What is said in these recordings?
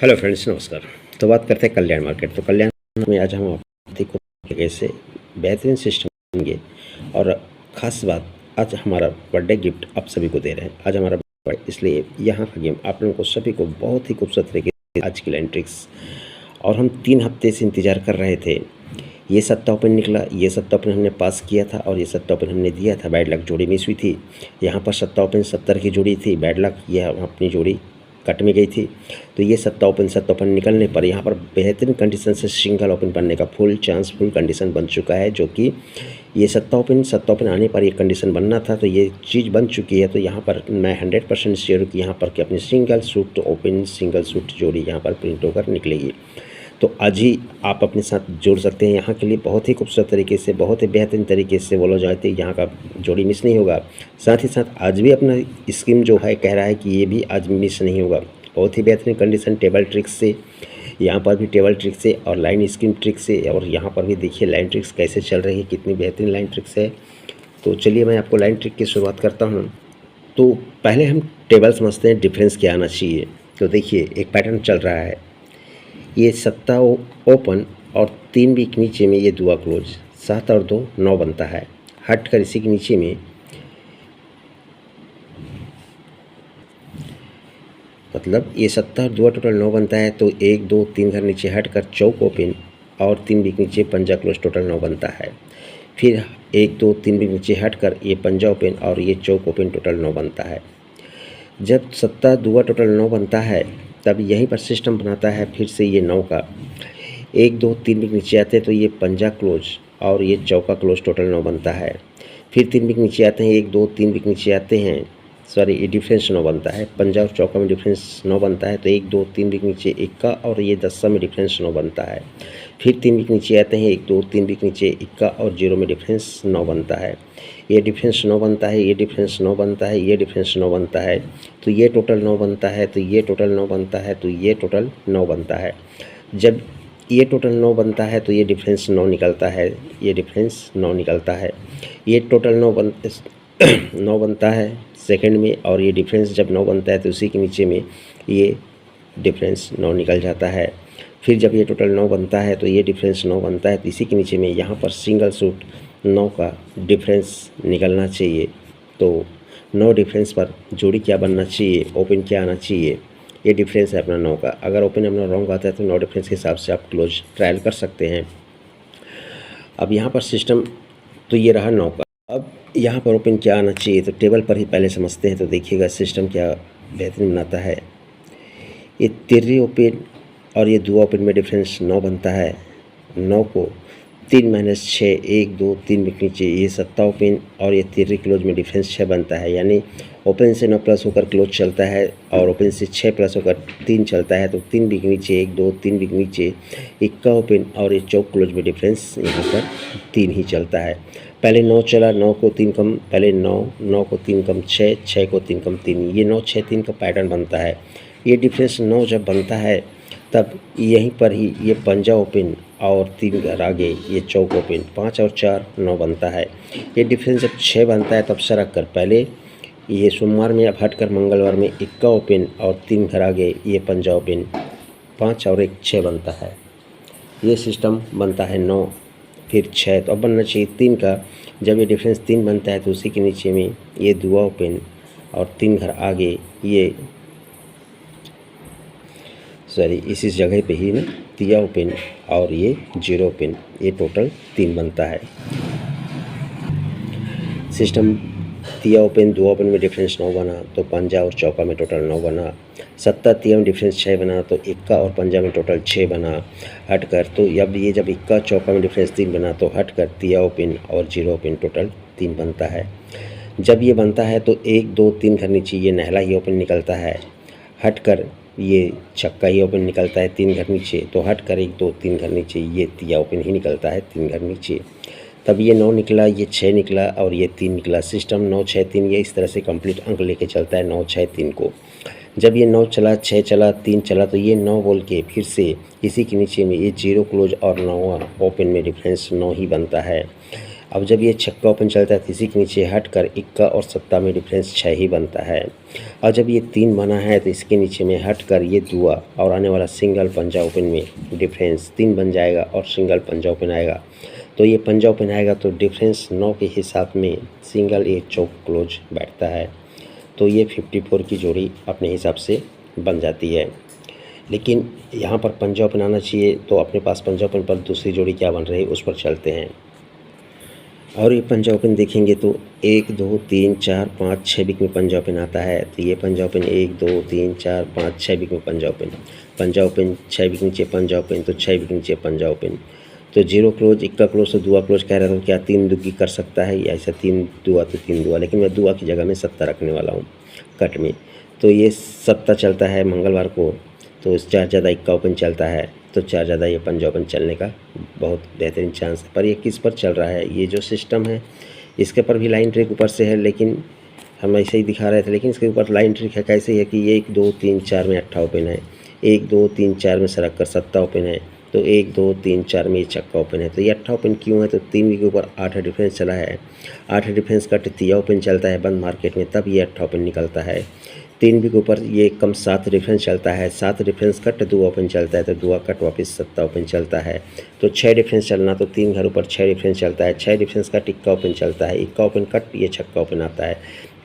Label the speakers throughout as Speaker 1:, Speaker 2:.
Speaker 1: Hello friends, नमस्कार। तो बात करते हैं कल्याण मार्केट। तो कल्याण में आज हम आपको कैसे बेहतरीन सिस्टम देंगे और ख़ास बात, आज हमारा बर्थडे गिफ्ट आप सभी को दे रहे हैं। आज हमारा बर्थडे, इसलिए यहाँ का गेम आप लोगों को सभी को बहुत ही खूबसूरत तरीके से आज की लाइन ट्रिक्स, और हम 3 हफ्ते से इंतज़ार कर रहे थे। ये सट्टा ओपन निकला, ये सट्टा ओपन हमने पास किया था और ये सट्टा ओपन हमने दिया था। बैड लक जोड़ी मिस हुई थी। यहाँ पर सट्टा ओपन 70 की जोड़ी थी, बैड लक यह अपनी जोड़ी कट में गई थी। तो ये सट्टा ओपन निकलने पर यहाँ पर बेहतरीन कंडीशन से सिंगल ओपन बनने का फुल चांस, फुल कंडीशन बन चुका है, जो कि ये सट्टा ओपन आने पर ये कंडीशन बनना था। तो ये चीज़ बन चुकी है। तो यहाँ पर मैं 100% श्योर हूँ कि यहाँ पर कि अपनी single suit open, single suit जोड़ी यहाँ पर प्रिंट होकर निकलेगी। तो आज ही आप अपने साथ जोड़ सकते हैं। यहाँ के लिए बहुत ही खूबसूरत तरीके से, बहुत ही बेहतरीन तरीके से बोला जाए तो यहाँ का जोड़ी मिस नहीं होगा। साथ ही साथ आज भी अपना स्कीम जो है कह रहा है कि ये भी आज मिस नहीं होगा। बहुत ही बेहतरीन कंडीशन टेबल ट्रिक्स से, यहाँ पर भी टेबल ट्रिक्स से और लाइन स्कीम ट्रिक से, और यहाँ पर भी देखिए लाइन ट्रिक्स कैसे चल रही है, कितनी बेहतरीन लाइन ट्रिक्स है। तो चलिए मैं आपको लाइन ट्रिक की शुरुआत करता हूँ। तो पहले हम टेबल समझते हैं, डिफरेंस क्या आना चाहिए। तो देखिए एक पैटर्न चल रहा है, ये सट्टा ओपन और 3 वीक नीचे में ये दुआ क्लोज, 7 और 2 9 बनता है। हट कर इसी के नीचे में मतलब ये सट्टा और दुआ टोटल 9 बनता है। तो 1 2 3 घर नीचे हट कर चौक ओपन और 3 वीक नीचे पंजा क्लोज टोटल 9 बनता है। फिर 1 2 3 वीक नीचे हट कर ये पंजा ओपन और ये चौक ओपन टोटल 9 बनता है। जब सट्टा दुआ टोटल 9 बनता है तब यहीं पर सिस्टम बनाता है फिर से ये 9 का। 1 2 3 वीक नीचे आते हैं तो ये पंजा क्लोज और ये चौका क्लोज टोटल 9 बनता है। फिर 3 वीक नीचे आते हैं, 1 2 3 वीक नीचे आते हैं, सॉरी ये डिफरेंस 9 बनता है। पंजा और चौका में डिफरेंस 9 बनता है। तो 1 2 3 वीक नीचे इक्का और ये 10 में डिफरेंस 9 बनता है। फिर 3 वीक नीचे आते हैं, 1 2 3 वीक नीचे इक्का और 0 में डिफरेंस 9 बनता है। ये डिफरेंस 9 बनता है, ये डिफरेंस 9 बनता है, ये डिफरेंस 9 बनता है। तो ये टोटल 9 बनता है, तो ये टोटल 9 बनता है, तो ये टोटल 9 बनता है। जब ये टोटल 9 बनता है तो ये डिफरेंस 9 निकलता है, ये डिफरेंस 9 निकलता है। ये टोटल 9 बनता है सेकंड में, और ये डिफरेंस जब 9 बनता है तो उसी के नीचे में ये डिफरेंस 9 निकल जाता है। फिर जब ये टोटल 9 बनता है तो ये डिफरेंस 9 बनता है, तो इसी के नीचे में यहाँ पर सिंगल सूट 9 का डिफरेंस निकलना चाहिए। तो 9 डिफरेंस पर जोड़ी क्या बनना चाहिए, ओपन क्या आना चाहिए, ये डिफरेंस है अपना 9 का। अगर ओपन अपना रॉन्ग आता है तो 9 डिफरेंस के हिसाब से आप क्लोज ट्रायल कर सकते हैं। अब यहाँ पर सिस्टम तो ये रहा 9 का। अब यहाँ पर ओपन क्या आना चाहिए, तो टेबल पर ही पहले समझते हैं। तो देखिएगा सिस्टम क्या बेहतरीन बनाता है। ये तिर्री ओपन और ये दुआ ओपन में डिफरेंस 9 बनता है। 9 को 3 - 6 1 2 3 वीक नीचे ये सट्टा ओपन और ये तिर्री क्लोज में डिफरेंस 6 बनता है। यानी ओपन से 9 प्लस होकर क्लोज चलता है और ओपन से 6 प्लस होकर 3 चलता है। तो 3 वीक नीचे 1 2 3 वीक नीचे इक्का ओपन और ये चौक क्लोज में डिफरेंस यहाँ पर 3 ही चलता है। पहले 9 चला, 9 को 3 कम, पहले 9 को 3 कम 6, 6 को 3 कम 3, ये 9 6 3 का पैटर्न बनता है। ये डिफरेंस 9 जब बनता है तब यहीं पर ही ये पंजा ओपन और 3 घर आगे ये चौक ओपन, 5 और 4 9 बनता है। ये डिफरेंस जब 6 बनता है तब सरक कर पहले ये सोमवार में अब हट कर मंगलवार में इक्का ओपन और 3 घर आगे ये पंजा ओपन, 5 और 1 6 बनता है। ये सिस्टम बनता है 9 फिर 6, तो अब बनना चाहिए 3 का। जब ये डिफरेंस 3 बनता है तो उसी के नीचे में ये दुआ ओपन और 3 घर आगे ये, सॉरी इसी जगह पे ही ना तिया ओपन और ये 0 ओपन, ये टोटल 3 बनता है। सिस्टम तिया ओपन दुआ ओपन में डिफरेंस 9 बना तो पंजा और चौका में टोटल 9 बना। सट्टा तिया में डिफरेंस 6 बना तो इक्का और पंजा में टोटल 6 बना। हट कर तो अब ये जब इक्का चौका में डिफरेंस 3 बना तो हट कर तिया ओपन और 0 ओपन टोटल 3 बनता है। जब ये बनता है तो 1 2 3 घर नीचे ये नहला ही ओपन निकलता है। हट कर ये छक्का ही ओपन निकलता है 3 घर नीचे, तो हट कर 1 2 3 घर नीचे ये तिया ओपन ही निकलता है 3 घर नीचे। तब ये 9 निकला, ये 6 निकला और ये 3 निकला। सिस्टम 9 6 3 ये इस तरह से कंप्लीट अंक लेके चलता है 9 6 3 को। जब ये 9 चला, 6 चला, 3 चला तो ये 9 बोल के फिर से इसी के नीचे में ये 0 क्लोज और 9 ओपन में डिफरेंस 9 ही बनता है। अब जब ये छक्का ओपन चलता है तो इसी के नीचे हट कर इक्का और सत्ता में डिफरेंस 6 ही बनता है। और जब ये 3 बना है तो इसके नीचे में हट कर ये दुआ और आने वाला सिंगल पंजा ओपन में डिफरेंस 3 बन जाएगा और सिंगल पंजा ओपन आएगा। तो ये पंजा ओपन आएगा तो डिफरेंस 9 के हिसाब में सिंगल एक चौक क्लोज बैठता है। तो ये 54 की जोड़ी अपने हिसाब से बन जाती है। लेकिन यहाँ पर पंजा ओपन आना चाहिए, तो अपने पास पंजा ओपन पर दूसरी जोड़ी क्या बन रही है उस पर चलते हैं। और ये पंजा ओपन देखेंगे तो 1 2 3 4 5 6 बिक में पंजा ओपन आता है। तो ये पंजा ओपन 1 2 3 4 5 6 बिक में पंजा ओपन 6 बिक नीचे पंजा ओपन, तो 6 बिक नीचे पंजा ओपन। तो 0 क्लोज, इक्का क्लोज, तो दुआ क्लोज कह रहा था। क्या 3 दुग्गी कर सकता है या ऐसा 3 दुआ तो 3 दुआ, लेकिन मैं दुआ की जगह में सत्ता रखने वाला हूँ कट में। तो ये सत्ता चलता है मंगलवार को, तो 4 ज़्यादा इक्का ओपन चलता है, तो 4 ज़्यादा ये पंजा ओपन चलने का बहुत बेहतरीन चांस है। पर ये किस पर चल रहा है, ये जो सिस्टम है इसके पर भी लाइन ट्रिक ऊपर से है, लेकिन हम ऐसे ही दिखा रहे थे। लेकिन इसके ऊपर लाइन ट्रिक है, कैसे है कि 1 2 3 4 में अट्ठा ओपन है, 1 2 3 4 में सरक कर सत्ता ओपन है, तो 1 2 3 4 में ये छक्का ओपन है। तो ये अट्ठा ओपन क्यों है, तो 3 के ऊपर 8 डिफरेंस चला है, 8 डिफरेंस कट तिया ओपन चलता है बंद मार्केट में, तब ये अट्ठा ओपन निकलता है। 3 के ऊपर ये कम 7 डिफरेंस चलता है, 7 डिफरेंस कट दुआ ओपन चलता है, तो दुआ कट वापस सत्ता ओपन चलता है। तो 6 डिफरेंस चलना, तो 3 घर ऊपर 6 डिफरेंस चलता है, 6 डिफरेंस कट इक्का ओपन चलता है, इक्का ओपन कट ये छक्का ओपन आता है,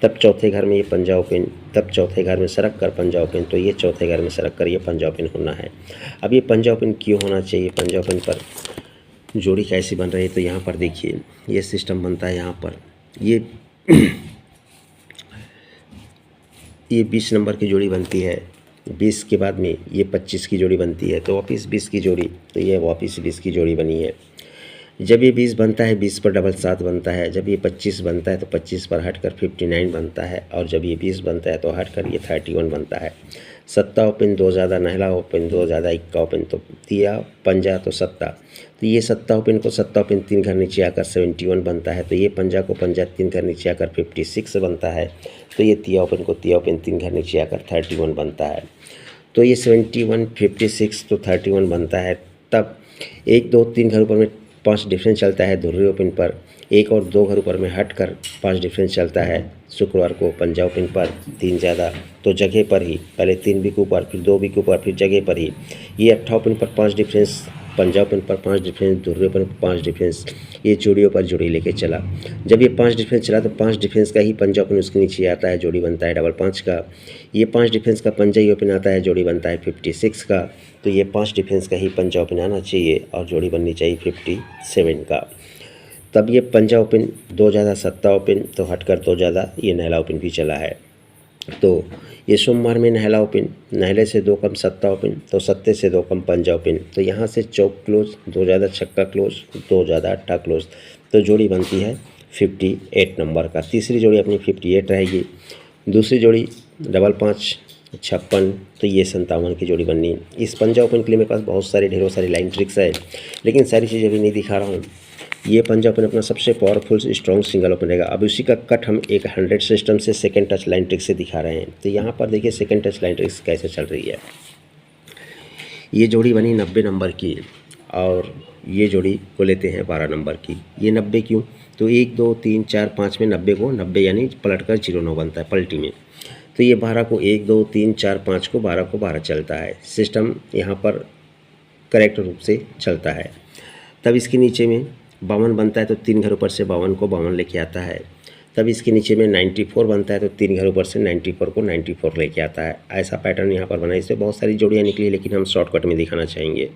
Speaker 1: तब चौथे घर में ये पंजा ओपन, तब चौथे घर में सरक कर पंजा ओपन, तो ये चौथे घर में सरक कर ये पंजा ओपन होना है। अब ये पंजा ओपन क्यों होना चाहिए, पंजा ओपन पर जोड़ी कैसी बन रही है, तो यहाँ पर देखिए ये सिस्टम बनता है। यहाँ पर ये 20 नंबर की जोड़ी बनती है, 20 के बाद में ये 25 की जोड़ी बनती है, तो वापस 20 की जोड़ी, तो ये वापस 20 की जोड़ी बनी है। जब ये 20 बनता है 20 पर डबल 7 बनता है, जब ये 25 बनता है तो 25 पर हटकर 59 बनता है, और जब ये 20 बनता है तो हटकर ये 31 बनता है। सत्ता ओपन 2 ज़्यादा, नहला ओपन 2 ज़्यादा, इक्का ओपन, तो दिया पंजा तो सत्ता, तो ये सत्ता ओपन को सत्ता ओपन 3 घर नीचे आकर 71 बनता है, तो ये पंजा को पंजा 3 घर नीचे आकर 56 बनता है, तो ये तिया ओपन को तिया ओपन 3 घर नीचे आकर 31 बनता है। तो ये 71 56 तो 31 बनता है। तब 1 2 3 घर ऊपर में 5 डिफरेंस चलता है धुर्री ओपन पर, 1 और 2 घर ऊपर में हट कर 5 डिफरेंस चलता है शुक्रवार को पंजा ओपन पर 3 ज़्यादा, तो जगह पर ही पहले 3 बिक ऊपर, फिर 2 बिक ऊपर, फिर जगह पर ही ये अट्ठा ओपन पर 5 डिफरेंस, पंजा ओपन पर 5 डिफरेंस, धुर्री ओपन पर 5 डिफरेंस, ये जोड़ियों पर जोड़ी लेके चला। जब ये 5 डिफरेंस चला तो 5 डिफरेंस का ही पंजा ओपन उसके नीचे आता है, जोड़ी बनता है डबल 5 का। ये 5 डिफरेंस का पंजा ही ओपन आता है, जोड़ी बनता है 56 का। तो ये 5 डिफरेंस का ही पंजा ओपन आना चाहिए और जोड़ी बननी चाहिए 57 का। तब ये पंजा ओपन 2 ज़्यादा सत्ता ओपन, तो हटकर 2 ज़्यादा ये नहला ओपन भी चला है। तो ये सोमवार में नहला ओपन, नहले से 2 कम सत्ता ओपन, तो सत्ते से 2 कम पंजा ओपन, तो यहाँ से चौक क्लोज, 2 ज़्यादा छक्का क्लोज, 2 ज़्यादा अट्ठा क्लोज, तो जोड़ी बनती है 58 नंबर का। तीसरी जोड़ी अपनी 58 रहेगी। दूसरी जोड़ी डबल 5 56, तो ये 57 की जोड़ी बननी है। इस पंजा ओपन के लिए मेरे पास बहुत सारी ढेरों सारी लाइन ट्रिक्स है, लेकिन सारी चीज़ें अभी नहीं दिखा रहा हूँ। ये पंजा ओपन अपना सबसे पावरफुल स्ट्रॉन्ग सिंगल ओपन रहेगा। अब उसी का कट हम एक 100 सिस्टम से सेकंड टच लाइन ट्रिक से दिखा रहे हैं। तो यहाँ पर देखिए सेकंड टच लाइन ट्रिक्स कैसे चल रही है। ये जोड़ी बनी 90 नंबर की, और ये जोड़ी को लेते हैं 12 नंबर की। ये 90 क्यों, तो 1 2 3 4 5 में 90 को 90 यानी पलट कर 09 बनता है पलटी में। तो ये 12 को 1 2 3 4 5 को 12 चलता है। सिस्टम यहाँ पर करेक्ट रूप से चलता है। तब इसके नीचे में 52 बनता है, तो 3 घर ऊपर से 52 को 52 लेके आता है। तब इसके नीचे में 94 बनता है, तो 3 घर ऊपर से 94 को 94 लेके आता है। ऐसा पैटर्न यहाँ पर बना। इससे बहुत सारी जोड़ियाँ निकली, लेकिन हम शॉर्टकट में दिखाना चाहेंगे।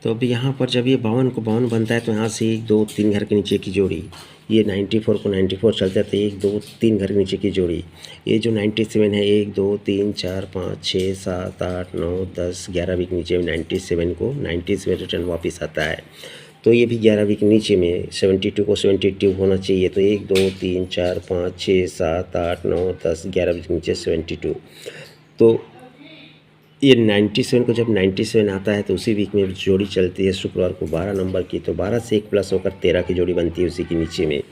Speaker 1: तो अब यहाँ पर जब ये 52 को 52 बनता है, तो यहाँ से 1 2 3 घर के नीचे की जोड़ी, ये 94 को 94 चलता है, तो 1 2 3 घर के नीचे की जोड़ी, ये जो 97 है 1 2 3 4 5 6 7 8 9 10 11 वीक नीचे में 97 को 97 रिटर्न वापस आता है। तो ये भी 11 वीक नीचे में 72 को 72 होना चाहिए। तो 1 2 3 4 5 6 7 8 9 10 11 वीक नीचे 72। तो ये 97 को जब 97 आता है तो उसी वीक में जोड़ी चलती है शुक्रवार को 12 नंबर की। तो 12 से 1 प्लस होकर 13 की जोड़ी बनती है उसी के नीचे में।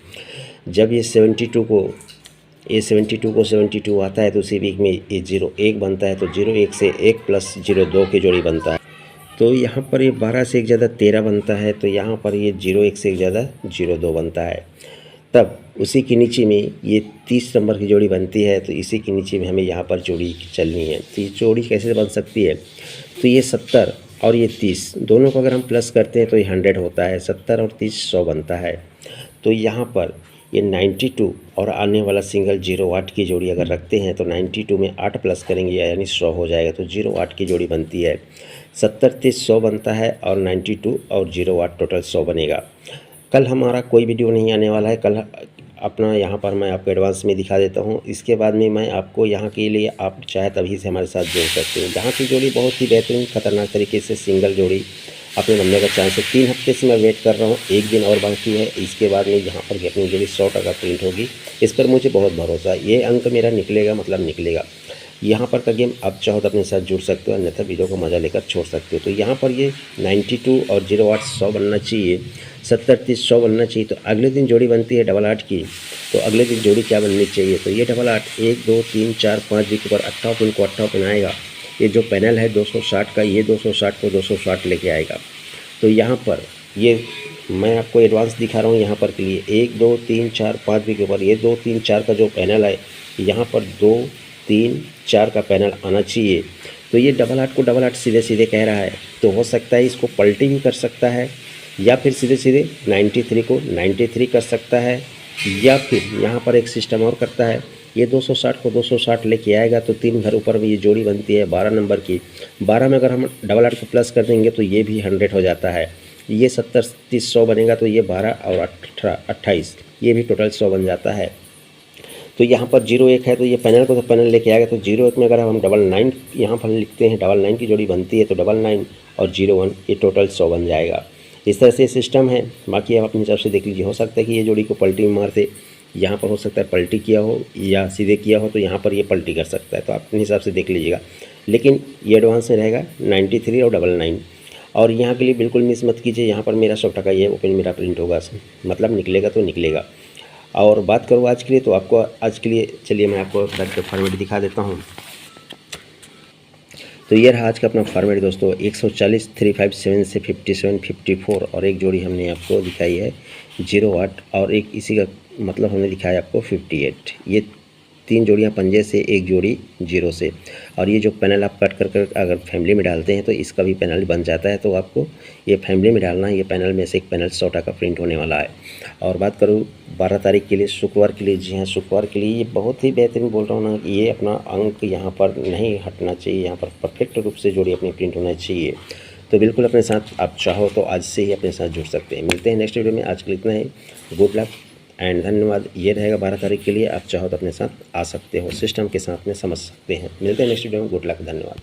Speaker 1: जब ये 72 को 72 आता है तो उसी वीक में ये 01 बनता है। तो 01 से 1 प्लस 02 की जोड़ी बनता है। तो यहाँ पर ये 12 से एक ज़्यादा 13 बनता है, तो यहाँ पर ये 01 से एक ज़्यादा 02 बनता है। तब उसी के नीचे में ये 30 नंबर की जोड़ी बनती है, तो इसी के नीचे में हमें यहाँ पर जोड़ी चलनी है। तो ये जोड़ी कैसे बन सकती है, तो ये 70 और ये 30 दोनों को अगर हम प्लस करते हैं तो ये 100 होता है, 70 और 30 100 बनता है। तो यहाँ पर ये 92 और आने वाला सिंगल 08 की जोड़ी अगर रखते हैं तो 92 में 8 प्लस करेंगे यानी 100 हो जाएगा, तो 08 की जोड़ी बनती है। 70 30 100 बनता है और 92 और 08 टोटल 100 बनेगा। कल हमारा कोई वीडियो नहीं आने वाला है, कल अपना यहाँ पर मैं आपको एडवांस में दिखा देता हूँ। इसके बाद में मैं आपको यहाँ के लिए आप चाहे तभी से हमारे साथ जोड़ सकते हैं। यहाँ की जोड़ी बहुत ही बेहतरीन खतरनाक तरीके से सिंगल जोड़ी अपने बनने का चांस है। 3 हफ्ते से मैं वेट कर रहा हूँ, 1 दिन और बाकी है। इसके बाद में यहाँ पर अपनी जोड़ी 100% प्रिंट होगी, इस पर मुझे बहुत भरोसा है। ये अंक मेरा निकलेगा मतलब निकलेगा। यहाँ पर का गेम आप चाहो तो अपने साथ जुड़ सकते हो, अन्यथा वीडियो को मज़ा लेकर छोड़ सकते हो। तो यहाँ पर ये 92 और 08 100 बनना चाहिए, 70 30 100 बनना चाहिए। तो अगले दिन जोड़ी बनती है 88 की, तो अगले दिन जोड़ी क्या बननी चाहिए, तो ये 88 1 2 3 4 5 वीक पर 88 पिन को 88 पिन आएगा। ये जो पैनल है 260 का, ये 260 को 260 लेके आएगा। तो यहाँ पर ये मैं आपको एडवांस दिखा रहा हूँ यहाँ पर के लिए 1 2 3 4 5 वीक पर ये 2 3 4 का जो पैनल है, यहाँ पर 2 3 4 का पैनल आना चाहिए। तो ये 88 को 88 सीधे सीधे कह रहा है, तो हो सकता है इसको पलटी भी कर सकता है, या फिर सीधे सीधे 93 को 93 कर सकता है, या फिर यहाँ पर एक सिस्टम और करता है, ये 260 को 260 लेके आएगा। तो 3 घर ऊपर में ये जोड़ी बनती है 12 नंबर की। 12 में अगर हम 88 को प्लस कर देंगे तो ये भी 100 हो जाता है। ये 70 30 100 बनेगा, तो ये 12 और 18 28 ये भी टोटल 100 बन जाता है। तो यहाँ पर 01 है, तो ये पैनल को तो पैनल लेके आएगा। तो 01 में अगर हम 99 यहाँ पर लिखते हैं, 99 की जोड़ी बनती है, तो 99 और 01 ये टोटल 100 बन जाएगा। इस तरह से सिस्टम है। बाकी आप अपने हिसाब से देख लीजिए, हो सकता है कि ये जोड़ी को पलटी में मारते, यहाँ पर हो सकता है पलटी किया हो या सीधे किया हो, तो यहाँ पर ये पलटी कर सकता है। तो आप अपने हिसाब से देख लीजिएगा, लेकिन ये एडवांस में रहेगा 93 और 99। और यहाँ के लिए बिल्कुल मिस मत कीजिए, यहाँ पर मेरा 100% ये ओपन मेरा प्रिंट होगा, मतलब निकलेगा तो निकलेगा। और बात करूँ आज के लिए, तो आपको आज के लिए चलिए मैं आपको फॉर्मेट दिखा देता हूँ। तो ये रहा आज का अपना फॉर्मेट दोस्तों, 140 357 से 57 54 और एक जोड़ी हमने आपको दिखाई है 08 और एक इसी का मतलब हमने दिखाया आपको 58। ये 3 जोड़ियाँ पंजे से, एक जोड़ी 0 से। और ये जो पैनल आप कट कर अगर फैमिली में डालते हैं तो इसका भी पैनल बन जाता है। तो आपको ये फैमिली में डालना है, ये पैनल में से एक पैनल 100% प्रिंट होने वाला है। और बात करूँ 12 तारीख के लिए, शुक्रवार के लिए, जी हाँ शुक्रवार के लिए ये बहुत ही बेहतरीन बोल रहा हूँ ना, ये अपना अंक यहाँ पर नहीं हटना चाहिए, यहाँ पर परफेक्ट रूप से जोड़ी अपनी प्रिंट होना चाहिए। तो बिल्कुल अपने साथ आप चाहो तो आज से ही अपने साथ जुड़ सकते हैं। मिलते हैं नेक्स्ट वीडियो में, आज के लिए इतना ही। गुड लक एंड धन्यवाद। ये रहेगा 12 तारीख के लिए, आप चाहो तो अपने साथ आ सकते हो, सिस्टम के साथ में समझ सकते हैं। मिलते हैं नेक्स्ट वीडियो में, गुड लक, धन्यवाद।